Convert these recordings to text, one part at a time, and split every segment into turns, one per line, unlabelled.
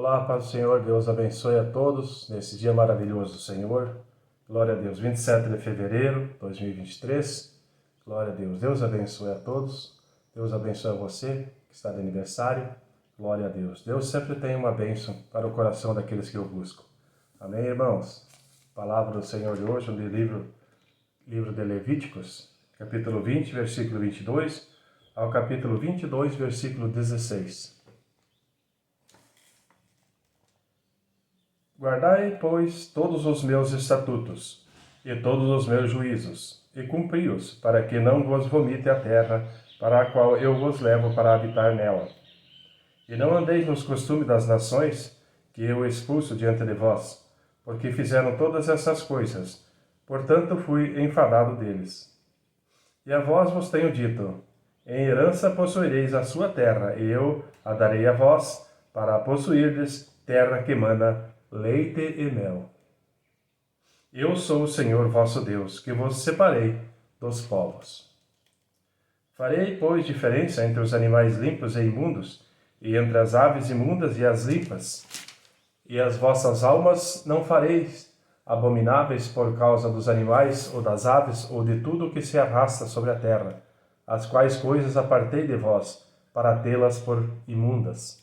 Olá, paz do Senhor, Deus abençoe a todos nesse dia maravilhoso do Senhor. Glória a Deus, 27 de fevereiro de 2023. Glória a Deus, Deus abençoe a todos. Deus abençoe a você que está de aniversário. Glória a Deus. Deus sempre tem uma bênção para o coração daqueles que o buscam. Amém, irmãos? Palavra do Senhor de hoje, no livro de Levíticos, capítulo 20, versículo 22, ao capítulo 22, versículo 16. Guardai, pois, todos os meus estatutos e todos os meus juízos, e cumpri-os, para que não vos vomite a terra, para a qual eu vos levo para habitar nela. E não andeis nos costumes das nações, que eu expulso diante de vós, porque fizeram todas essas coisas, portanto fui enfadado deles. E a vós vos tenho dito, em herança possuireis a sua terra, e eu a darei a vós, para possuirdes terra que mana leite e mel. Eu sou o Senhor vosso Deus, que vos separei dos povos. Farei, pois, diferença entre os animais limpos e imundos, e entre as aves imundas e as limpas. E as vossas almas não fareis abomináveis por causa dos animais, ou das aves, ou de tudo o que se arrasta sobre a terra, as quais coisas apartei de vós, para tê-las por imundas.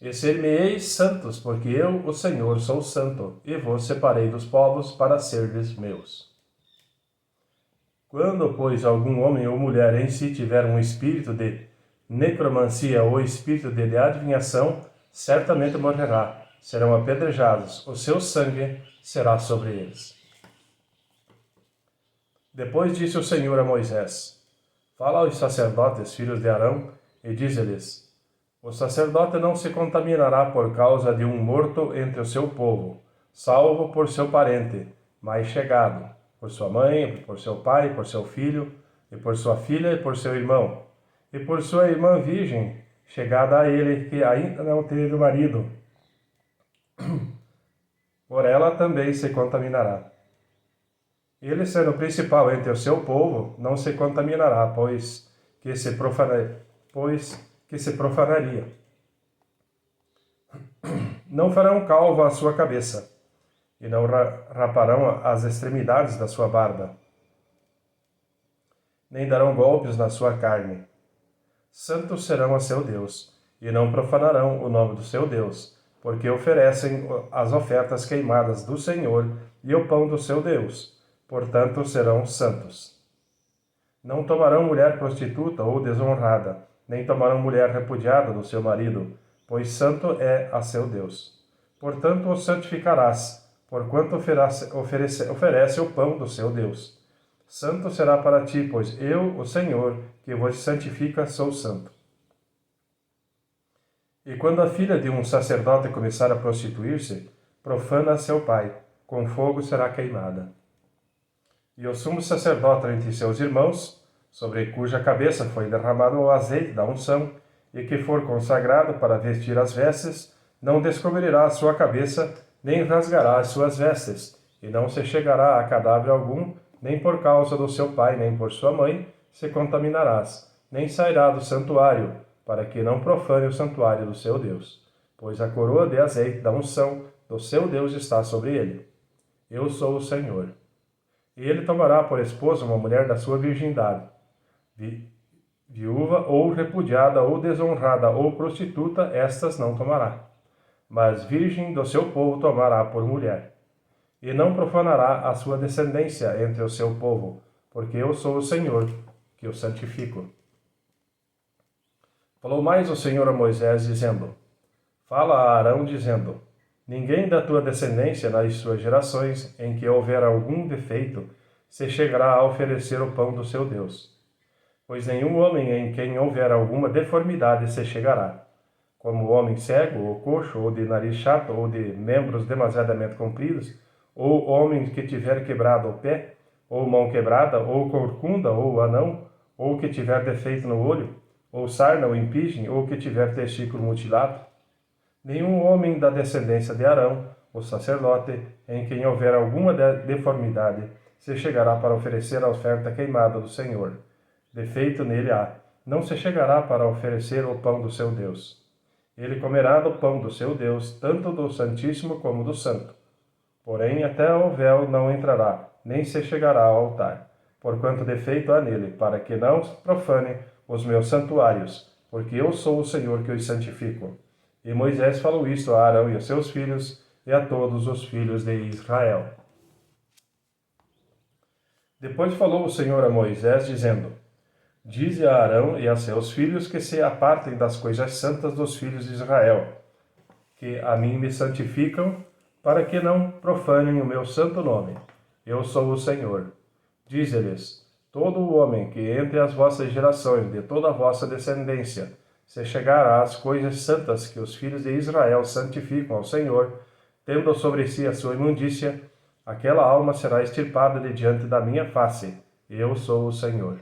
E ser-me-eis santos, porque eu, o Senhor, sou santo, e vos separei dos povos para serdes meus. Quando, pois, algum homem ou mulher em si tiver um espírito de necromancia ou espírito de adivinhação, certamente morrerá, serão apedrejados, o seu sangue será sobre eles. Depois disse o Senhor a Moisés: Fala aos sacerdotes, filhos de Arão, e dize-lhes: O sacerdote não se contaminará por causa de um morto entre o seu povo, salvo por seu parente mais chegado, por sua mãe, por seu pai, por seu filho, e por sua filha e por seu irmão, e por sua irmã virgem, chegada a ele, que ainda não teve marido. Por ela também se contaminará. Ele, sendo principal entre o seu povo, não se contaminará, pois que se profanaria. Não farão calva a sua cabeça, e não raparão as extremidades da sua barba, nem darão golpes na sua carne. Santos serão a seu Deus, e não profanarão o nome do seu Deus, porque oferecem as ofertas queimadas do Senhor e o pão do seu Deus, portanto serão santos. Não tomarão mulher prostituta ou desonrada, nem tomarão mulher repudiada do seu marido, pois santo é a seu Deus. Portanto o santificarás, porquanto oferece o pão do seu Deus. Santo será para ti, pois eu, o Senhor, que vos santifica, sou santo. E quando a filha de um sacerdote começar a prostituir-se, profana seu pai, com fogo será queimada. E o sumo sacerdote entre seus irmãos, sobre cuja cabeça foi derramado o azeite da unção, e que for consagrado para vestir as vestes, não descobrirá a sua cabeça, nem rasgará as suas vestes, e não se chegará a cadáver algum, nem por causa do seu pai, nem por sua mãe, se contaminarás, nem sairá do santuário, para que não profane o santuário do seu Deus, pois a coroa de azeite da unção do seu Deus está sobre ele. Eu sou o Senhor. E ele tomará por esposa uma mulher da sua virgindade, viúva ou repudiada ou desonrada ou prostituta, estas não tomará, mas virgem do seu povo tomará por mulher. E não profanará a sua descendência entre o seu povo, porque eu sou o Senhor, que o santifico. Falou mais o Senhor a Moisés, dizendo: Fala a Arão, dizendo: Ninguém da tua descendência nas suas gerações, em que houver algum defeito, se chegará a oferecer o pão do seu Deus. Pois nenhum homem em quem houver alguma deformidade se chegará, como homem cego, ou coxo, ou de nariz chato, ou de membros demasiadamente compridos, ou homem que tiver quebrado o pé, ou mão quebrada, ou corcunda, ou anão, ou que tiver defeito no olho, ou sarna, ou impigem, ou que tiver testículo mutilado. Nenhum homem da descendência de Arão, o sacerdote, em quem houver alguma deformidade, se chegará para oferecer a oferta queimada do Senhor. Defeito nele há, não se chegará para oferecer o pão do seu Deus. Ele comerá do pão do seu Deus, tanto do Santíssimo como do Santo. Porém, até o véu não entrará, nem se chegará ao altar, porquanto defeito há nele, para que não profane os meus santuários, porque eu sou o Senhor que os santifico. E Moisés falou isto a Arão e a seus filhos, e a todos os filhos de Israel. Depois falou o Senhor a Moisés, dizendo: Dize a Arão e a seus filhos que se apartem das coisas santas dos filhos de Israel, que a mim me santificam, para que não profanem o meu santo nome. Eu sou o Senhor. Dize-lhes: todo o homem que entre as vossas gerações, de toda a vossa descendência, se chegar às coisas santas que os filhos de Israel santificam ao Senhor, tendo sobre si a sua imundícia, aquela alma será extirpada de diante da minha face. Eu sou o Senhor.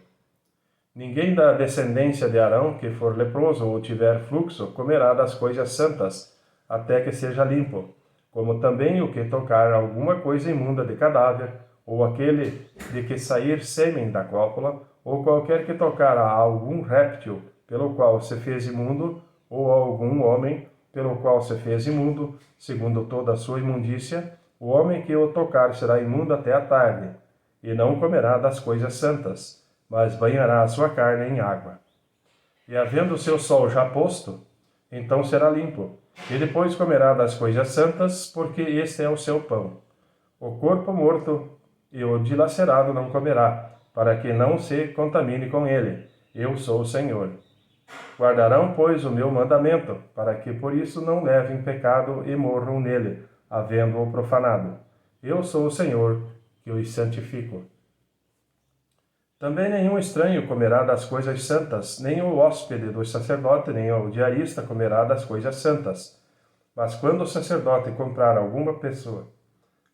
Ninguém da descendência de Arão que for leproso ou tiver fluxo comerá das coisas santas, até que seja limpo, como também o que tocar alguma coisa imunda de cadáver, ou aquele de que sair sêmen da cópula, ou qualquer que tocar a algum réptil, pelo qual se fez imundo, ou a algum homem, pelo qual se fez imundo, segundo toda a sua imundícia, o homem que o tocar será imundo até a tarde, e não comerá das coisas santas, mas banhará a sua carne em água. E havendo o seu sol já posto, então será limpo, e depois comerá das coisas santas, porque este é o seu pão. O corpo morto e o dilacerado não comerá, para que não se contamine com ele. Eu sou o Senhor. Guardarão, pois, o meu mandamento, para que por isso não levem pecado e morram nele, havendo-o profanado. Eu sou o Senhor, que os santifico. Também nenhum estranho comerá das coisas santas, nem o hóspede do sacerdote, nem o diarista comerá das coisas santas. Mas quando o sacerdote comprar alguma pessoa,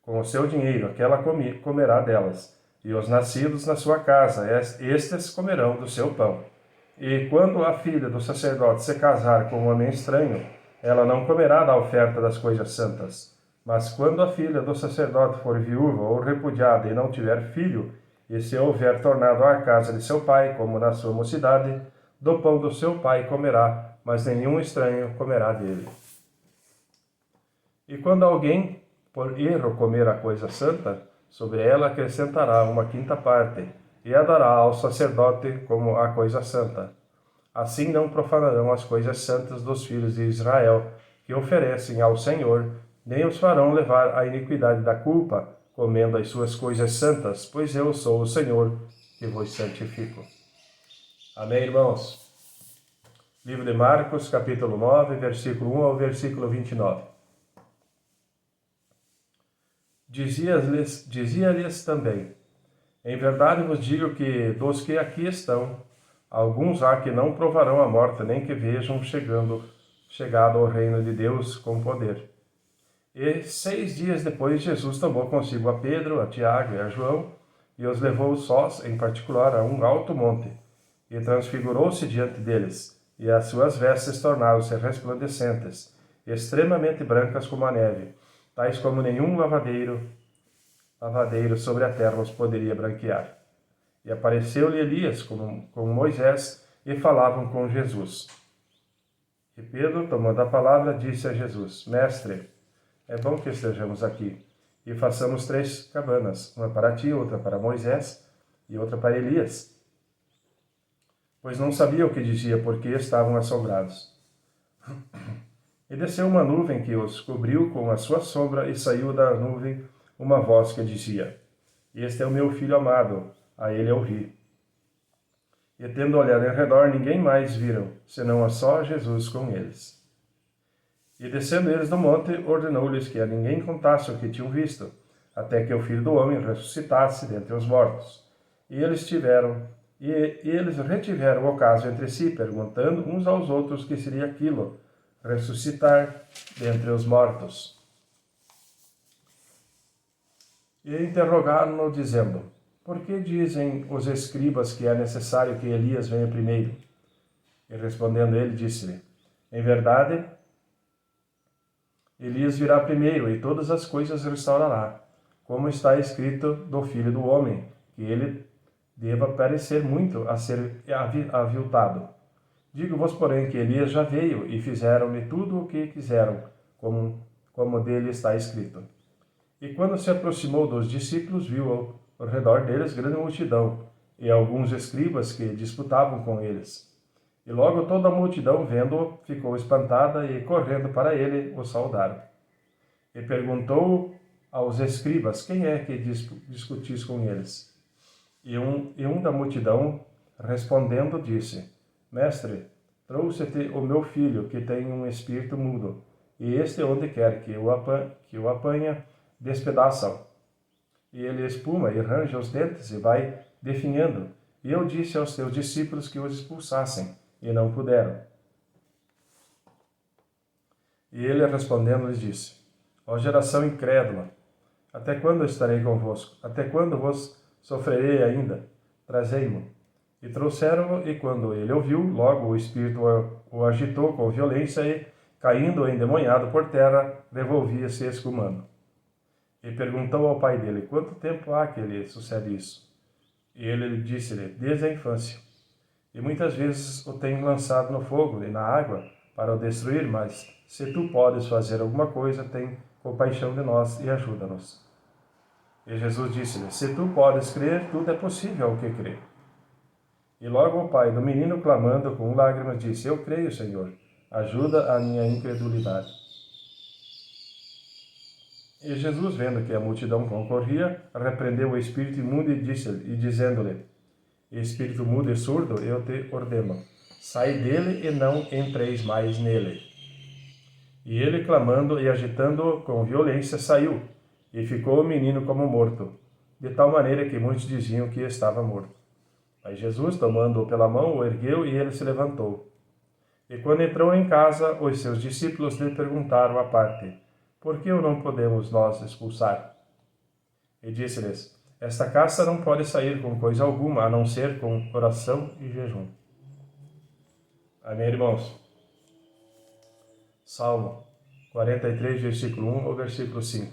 com o seu dinheiro, aquela comerá delas, e os nascidos na sua casa, estes comerão do seu pão. E quando a filha do sacerdote se casar com um homem estranho, ela não comerá da oferta das coisas santas. Mas quando a filha do sacerdote for viúva ou repudiada e não tiver filho, e se houver tornado à casa de seu pai, como na sua mocidade, do pão do seu pai comerá, mas nenhum estranho comerá dele. E quando alguém, por erro, comer a coisa santa, sobre ela acrescentará uma quinta parte, e a dará ao sacerdote como a coisa santa. Assim não profanarão as coisas santas dos filhos de Israel, que oferecem ao Senhor, nem os farão levar a iniquidade da culpa, comendo as suas coisas santas, pois eu sou o Senhor, que vos santifico. Amém, irmãos? Livro de Marcos, capítulo 9, versículo 1 ao versículo 29. Dizia-lhes também: em verdade vos digo que dos que aqui estão, alguns há que não provarão a morte, nem que vejam chegado ao reino de Deus com poder. E 6 dias depois, Jesus tomou consigo a Pedro, a Tiago e a João, e os levou sós, em particular, a um alto monte, e transfigurou-se diante deles, e as suas vestes tornaram-se resplandecentes, extremamente brancas como a neve, tais como nenhum lavadeiro sobre a terra os poderia branquear. E apareceu-lhe Elias com Moisés, e falavam com Jesus. E Pedro, tomando a palavra, disse a Jesus: Mestre, é bom que estejamos aqui, e façamos 3 cabanas, uma para ti, outra para Moisés, e outra para Elias. Pois não sabia o que dizia, porque estavam assombrados. E desceu uma nuvem que os cobriu com a sua sombra, e saiu da nuvem uma voz que dizia: Este é o meu filho amado, a ele ouvi. E tendo olhado em redor, ninguém mais viram, senão a só Jesus com eles. E descendo eles do monte, ordenou-lhes que a ninguém contasse o que tinham visto, até que o Filho do Homem ressuscitasse dentre os mortos. E eles retiveram o caso entre si, perguntando uns aos outros o que seria aquilo, ressuscitar dentre os mortos. E interrogaram-no, dizendo: Por que dizem os escribas que é necessário que Elias venha primeiro? E respondendo ele, disse-lhe: Em verdade, Elias virá primeiro, e todas as coisas restaurará, como está escrito do Filho do Homem, que ele deva parecer muito a ser aviltado. Digo-vos, porém, que Elias já veio, e fizeram-lhe tudo o que quiseram, como dele está escrito. E quando se aproximou dos discípulos, viu ao redor deles grande multidão, e alguns escribas que disputavam com eles. E logo toda a multidão, vendo-o, ficou espantada, e correndo para ele, o saudaram. E perguntou aos escribas: quem é que discutis com eles? E um da multidão, respondendo, disse: Mestre, trouxe-te o meu filho, que tem um espírito mudo, e este, onde quer que o apanha, despedaça-o. E ele espuma e arranja os dentes e vai definhando. E eu disse aos teus discípulos que os expulsassem, e não puderam. E ele, respondendo, lhes disse: Ó geração incrédula, até quando estarei convosco? Até quando vos sofrerei ainda? Trazei-mo. E trouxeram-o, e quando ele ouviu, logo o espírito o agitou com violência e, caindo endemoniado por terra, revolvia-se escumando. E perguntou ao pai dele: quanto tempo há que lhe sucede isso? E ele disse-lhe: desde a infância. E muitas vezes o tem lançado no fogo e na água para o destruir, mas se tu podes fazer alguma coisa, tem compaixão de nós e ajuda-nos. E Jesus disse-lhe: se tu podes crer, tudo é possível ao que crê. E logo o pai do menino, clamando com lágrimas, disse: eu creio, Senhor, ajuda a minha incredulidade. E Jesus, vendo que a multidão concorria, repreendeu o espírito imundo e dizendo-lhe: espírito mudo e surdo, eu te ordeno, sai dele e não entreis mais nele. E ele, clamando e agitando-o com violência, saiu, e ficou o menino como morto, de tal maneira que muitos diziam que estava morto. Mas Jesus, tomando-o pela mão, o ergueu, e ele se levantou. E quando entrou em casa, os seus discípulos lhe perguntaram à parte: por que o não podemos nós expulsar? E disse-lhes: esta casta não pode sair com coisa alguma, a não ser com oração e jejum. Amém, irmãos? Salmo 43, versículo 1 ao versículo 5.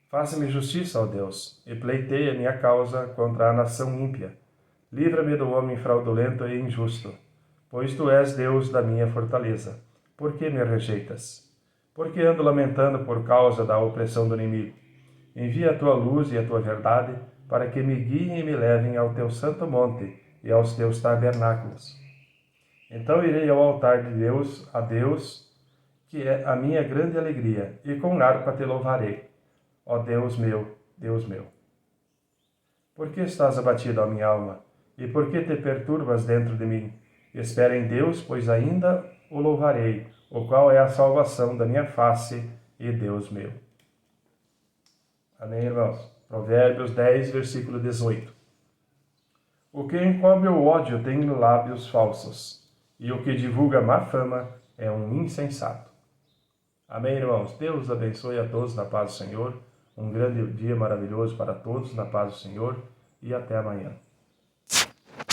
Faça-me justiça, ó Deus, e pleiteia minha causa contra a nação ímpia. Livra-me do homem fraudulento e injusto, pois tu és Deus da minha fortaleza. Por que me rejeitas? Por que ando lamentando por causa da opressão do inimigo? Envia a tua luz e a tua verdade, para que me guiem e me levem ao teu santo monte e aos teus tabernáculos. Então irei ao altar de Deus, a Deus, que é a minha grande alegria, e com harpa te louvarei. Ó Deus meu, Deus meu. Por que estás abatido, ó minha alma? E por que te perturbas dentro de mim? Espera em Deus, pois ainda o louvarei, o qual é a salvação da minha face e Deus meu. Amém, irmãos? Provérbios 10, versículo 18. O que encobre o ódio tem lábios falsos, e o que divulga má fama é um insensato. Amém, irmãos? Deus abençoe a todos na paz do Senhor. Um grande dia maravilhoso para todos na paz do Senhor, e até amanhã.